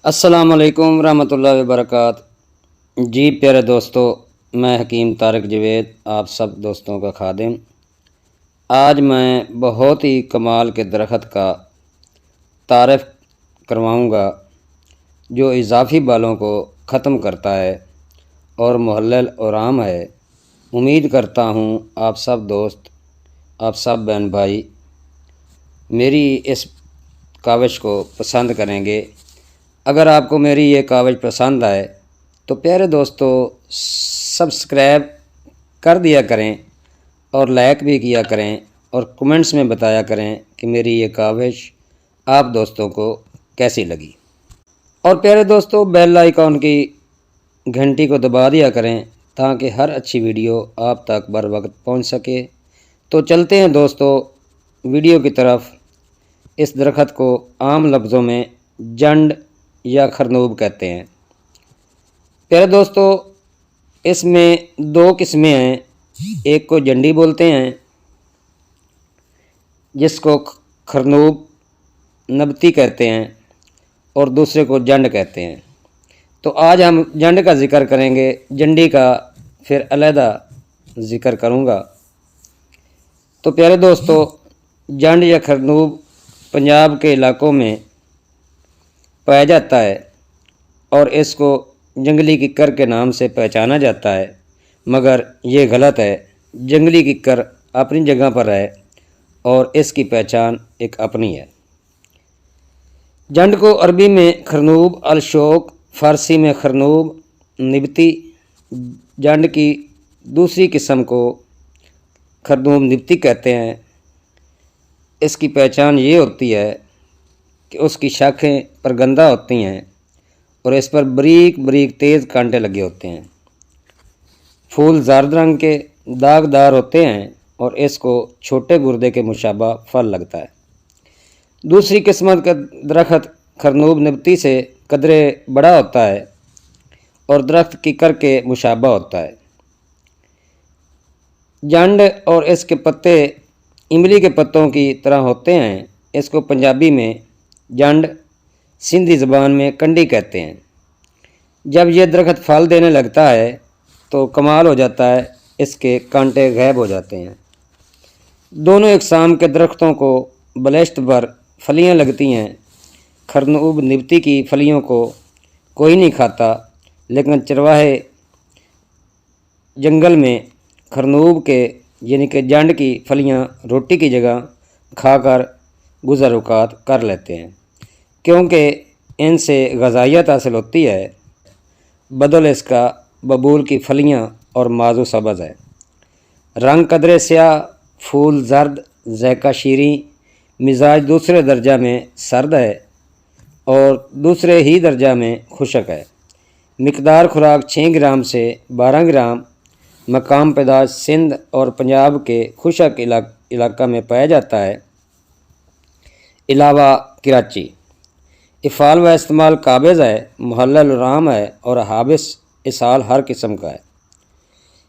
السلام علیکم ورحمۃ اللہ وبرکاتہ۔ جی پیارے دوستو، میں حکیم طارق جوید، آپ سب دوستوں کا خادم۔ آج میں بہت ہی کمال کے درخت کا تعارف کرواؤں گا جو اضافی بالوں کو ختم کرتا ہے اور محلل اور عام ہے۔ امید کرتا ہوں آپ سب دوست، آپ سب بہن بھائی میری اس کاوش کو پسند کریں گے۔ اگر آپ کو میری یہ کاوش پسند آئے تو پیارے دوستو سبسکرائب کر دیا کریں اور لائک بھی کیا کریں اور کمنٹس میں بتایا کریں کہ میری یہ کاوش آپ دوستوں کو کیسی لگی۔ اور پیارے دوستو بیل آئیکن کی گھنٹی کو دبا دیا کریں تاکہ ہر اچھی ویڈیو آپ تک بر وقت پہنچ سکے۔ تو چلتے ہیں دوستو ویڈیو کی طرف۔ اس درخت کو عام لفظوں میں جنڈ یا خرنوب کہتے ہیں۔ پیارے دوستو اس میں دو قسمیں ہیں، ایک کو جنڈی بولتے ہیں جس کو خرنوب نبتی کہتے ہیں اور دوسرے کو جنڈ کہتے ہیں۔ تو آج ہم جنڈ کا ذکر کریں گے، جنڈی کا پھر علیحدہ ذکر کروں گا۔ تو پیارے دوستو جنڈ یا خرنوب پنجاب کے علاقوں میں پایا جاتا ہے اور اس کو جنگلی ککر کے نام سے پہچانا جاتا ہے، مگر یہ غلط ہے۔ جنگلی ککر اپنی جگہ پر ہے اور اس کی پہچان ایک اپنی ہے۔ جنڈ کو عربی میں خرنوب الشوک، فارسی میں خرنوب نبتی، جنڈ کی دوسری قسم کو خرنوب نبتی کہتے ہیں۔ اس کی پہچان یہ ہوتی ہے کہ اس کی شاخیں پرگندہ ہوتی ہیں اور اس پر بریک بریک تیز کانٹے لگے ہوتے ہیں۔ پھول زرد رنگ کے داغدار ہوتے ہیں اور اس کو چھوٹے گردے کے مشابہ پھل لگتا ہے۔ دوسری قسمت کا درخت خرنوب نبتی سے قدرے بڑا ہوتا ہے اور درخت ککر کے مشابہ ہوتا ہے۔ جنڈ اور اس کے پتے املی کے پتوں کی طرح ہوتے ہیں۔ اس کو پنجابی میں جنڈ، سندھی زبان میں کنڈی کہتے ہیں۔ جب یہ درخت پھل دینے لگتا ہے تو کمال ہو جاتا ہے، اس کے کانٹے غائب ہو جاتے ہیں۔ دونوں اقسام کے درختوں کو بلشت پر پھلیاں لگتی ہیں۔ خرنوب نبتی کی پھلیوں کو کوئی نہیں کھاتا، لیکن چرواہے جنگل میں خرنوب کے یعنی کہ جنڈ کی پھلیاں روٹی کی جگہ کھا کر گزر اوقات کر لیتے ہیں، کیونکہ ان سے غذائیت حاصل ہوتی ہے، بدل اس کا ببول کی پھلیاں اور مازو سبز ہے۔ رنگ قدرے سیاہ، پھول زرد، ذائقہ شیریں، مزاج دوسرے درجہ میں سرد ہے اور دوسرے ہی درجہ میں خشک ہے۔ مقدار خوراک 6 گرام سے 12 گرام۔ مقام پیدائش سندھ اور پنجاب کے خشک علاقہ میں پایا جاتا ہے، علاوہ کراچی۔ افعال و استعمال قابض ہے، محلل الرام ہے اور حابس اسہال ہر قسم کا ہے۔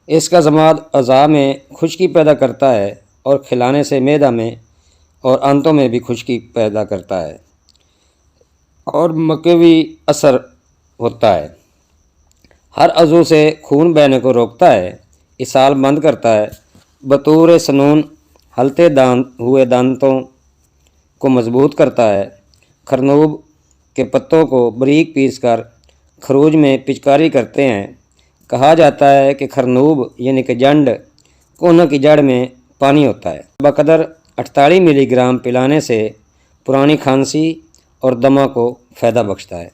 اس کا ضماد اعضاء میں خشکی پیدا کرتا ہے اور کھلانے سے معدہ میں اور آنتوں میں بھی خشکی پیدا کرتا ہے اور مکوی اثر ہوتا ہے۔ ہر عضو سے خون بہنے کو روکتا ہے، اسہال بند کرتا ہے، بطور سنون ہلتے ہوئے دانتوں کو مضبوط کرتا ہے۔ خرنوب کے پتوں کو باریک پیس کر خروج میں پچکاری کرتے ہیں۔ کہا جاتا ہے کہ خرنوب یعنی کہ جنڈ کونوں کی جڑ میں پانی ہوتا ہے۔ بقدر 48 ملی گرام پلانے سے پرانی کھانسی اور دمہ کو فائدہ بخشتا ہے۔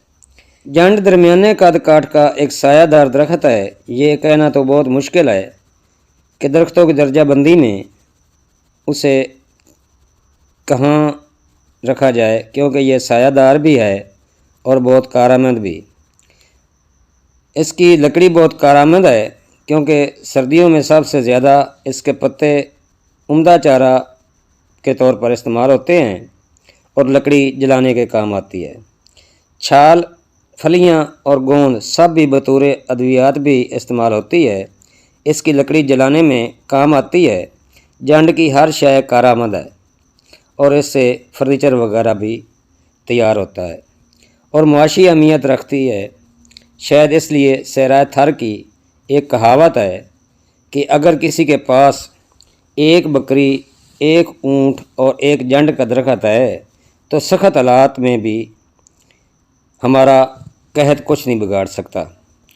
جنڈ درمیانے قد کاٹ کا ایک سایہ دار درخت ہے۔ یہ کہنا تو بہت مشکل ہے کہ درختوں کی درجہ بندی میں اسے کہاں رکھا جائے، کیونکہ یہ سایہ دار بھی ہے اور بہت کارآمد بھی۔ اس کی لکڑی بہت کارآمد ہے کیونکہ سردیوں میں سب سے زیادہ اس کے پتے عمدہ چارہ کے طور پر استعمال ہوتے ہیں اور لکڑی جلانے کے کام آتی ہے۔ چھال، پھلیاں اور گوند سب بھی بطور ادویات بھی استعمال ہوتی ہے۔ اس کی لکڑی جلانے میں کام آتی ہے۔ جنڈ کی ہر شے کارآمد ہے اور اس سے فرنیچر وغیرہ بھی تیار ہوتا ہے اور معاشی اہمیت رکھتی ہے۔ شاید اس لیے صحرائے تھر کی ایک کہاوت ہے کہ اگر کسی کے پاس ایک بکری، ایک اونٹ اور ایک جنڈ کا درخت ہے تو سخت حالات میں بھی ہمارا قحط کچھ نہیں بگاڑ سکتا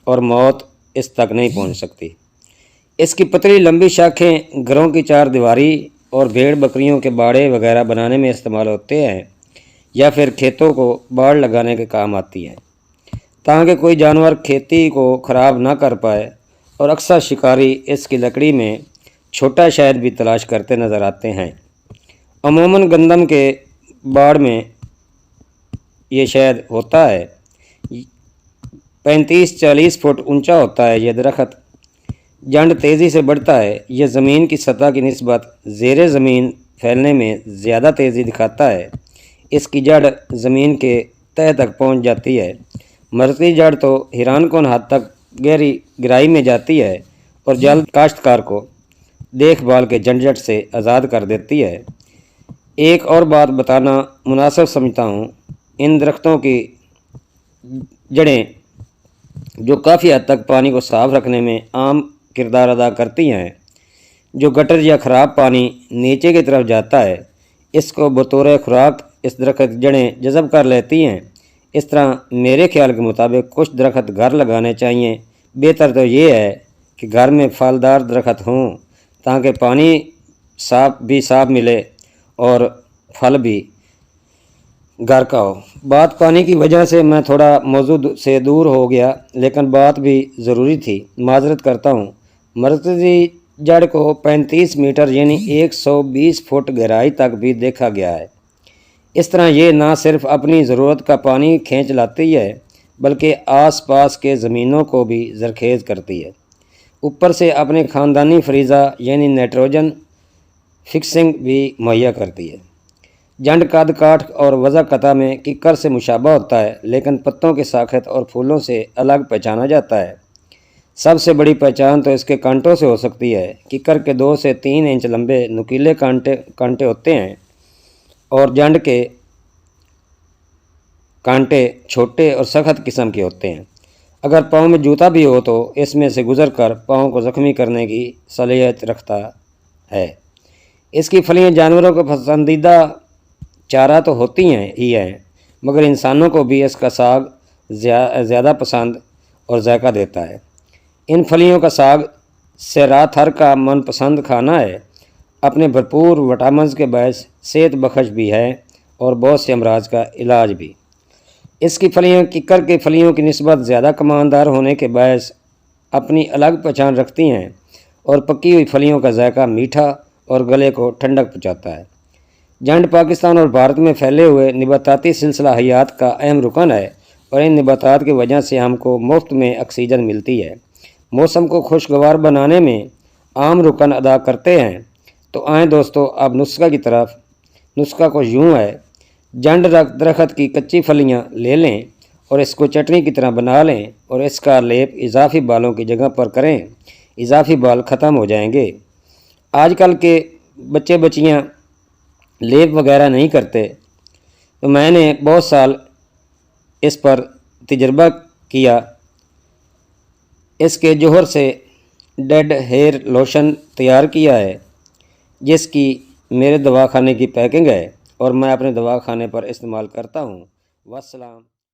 اور موت اس تک نہیں پہنچ سکتی۔ اس کی پتلی لمبی شاخیں گھروں کی چار دیواری اور بھیڑ بکریوں کے باڑے وغیرہ بنانے میں استعمال ہوتے ہیں یا پھر کھیتوں کو باڑ لگانے کے کام آتی ہیں تاکہ کوئی جانور کھیتی کو خراب نہ کر پائے، اور اکثر شکاری اس کی لکڑی میں چھوٹا شہد بھی تلاش کرتے نظر آتے ہیں۔ عموماً گندم کے باڑ میں یہ شہد ہوتا ہے۔ 35-40 فٹ اونچا ہوتا ہے یہ درخت۔ جنڈ تیزی سے بڑھتا ہے۔ یہ زمین کی سطح کی نسبت زیر زمین پھیلنے میں زیادہ تیزی دکھاتا ہے۔ اس کی جڑ زمین کے تہہ تک پہنچ جاتی ہے۔ مرکزی جڑ تو حیران کن حد تک گہرائی میں جاتی ہے اور جلد کاشتکار کو دیکھ بھال کے جھنجھٹ سے آزاد کر دیتی ہے۔ ایک اور بات بتانا مناسب سمجھتا ہوں، ان درختوں کی جڑیں جو کافی حد تک پانی کو صاف رکھنے میں عام کردار ادا کرتی ہیں، جو گٹر یا خراب پانی نیچے کی طرف جاتا ہے اس کو بطور خوراک اس درخت جڑیں جذب کر لیتی ہیں۔ اس طرح میرے خیال کے مطابق کچھ درخت گھر لگانے چاہیے۔ بہتر تو یہ ہے کہ گھر میں پھلدار درخت ہوں تاکہ پانی صاف ملے اور پھل بھی گھر کا ہو۔ بات پانی کی وجہ سے میں تھوڑا موضوع سے دور ہو گیا، لیکن بات بھی ضروری تھی، معذرت کرتا ہوں۔ مرکزی جڑ کو 35 میٹر یعنی 120 فٹ گہرائی تک بھی دیکھا گیا ہے۔ اس طرح یہ نہ صرف اپنی ضرورت کا پانی کھینچ لاتی ہے بلکہ آس پاس کے زمینوں کو بھی زرخیز کرتی ہے۔ اوپر سے اپنے خاندانی فریضہ یعنی نائٹروجن فکسنگ بھی مہیا کرتی ہے۔ جنڈ قد کاٹھ اور وضع قطع میں ککر سے مشابہ ہوتا ہے، لیکن پتوں کے ساخت اور پھولوں سے الگ پہچانا جاتا ہے۔ سب سے بڑی پہچان تو اس کے کانٹوں سے ہو سکتی ہے۔ ککر کے 2 سے 3 انچ لمبے نکیلے کانٹے ہوتے ہیں اور جنڈ کے کانٹے چھوٹے اور سخت قسم کے ہوتے ہیں۔ اگر پاؤں میں جوتا بھی ہو تو اس میں سے گزر کر پاؤں کو زخمی کرنے کی صلاحیت رکھتا ہے۔ اس کی پھلیاں جانوروں کو پسندیدہ چارہ تو ہوتی ہیں مگر انسانوں کو بھی اس کا ساگ زیادہ پسند اور ذائقہ دیتا ہے۔ ان پھلیوں کا ساگ صحرائے تھر کا من پسند کھانا ہے۔ اپنے بھرپور وٹامنز کے باعث صحت بخش بھی ہے اور بہت سے امراض کا علاج بھی۔ اس کی پھلیاں ککر کی پھلیوں کی نسبت زیادہ کماندار ہونے کے باعث اپنی الگ پہچان رکھتی ہیں اور پکی ہوئی پھلیوں کا ذائقہ میٹھا اور گلے کو ٹھنڈک پہنچاتا ہے۔ جنڈ پاکستان اور بھارت میں پھیلے ہوئے نباتاتی سلسلہ حیات کا اہم رکن ہے اور ان نباتات کی وجہ سے ہم کو مفت میں آکسیجن ملتی ہے، موسم کو خوشگوار بنانے میں اہم رکن ادا کرتے ہیں۔ تو آئیں دوستو اب نسخہ کی طرف۔ نسخہ کچھ یوں ہے: جنڈ درخت کی کچی پھلیاں لے لیں اور اس کو چٹنی کی طرح بنا لیں اور اس کا لیپ اضافی بالوں کی جگہ پر کریں، اضافی بال ختم ہو جائیں گے۔ آج کل کے بچیاں لیپ وغیرہ نہیں کرتے، تو میں نے بہت سال اس پر تجربہ کیا۔ اس کے جوہر سے ڈیڈ ہیئر لوشن تیار کیا ہے جس کی میرے دواخانے کی پیکنگ ہے اور میں اپنے دواخانے پر استعمال کرتا ہوں۔ والسلام۔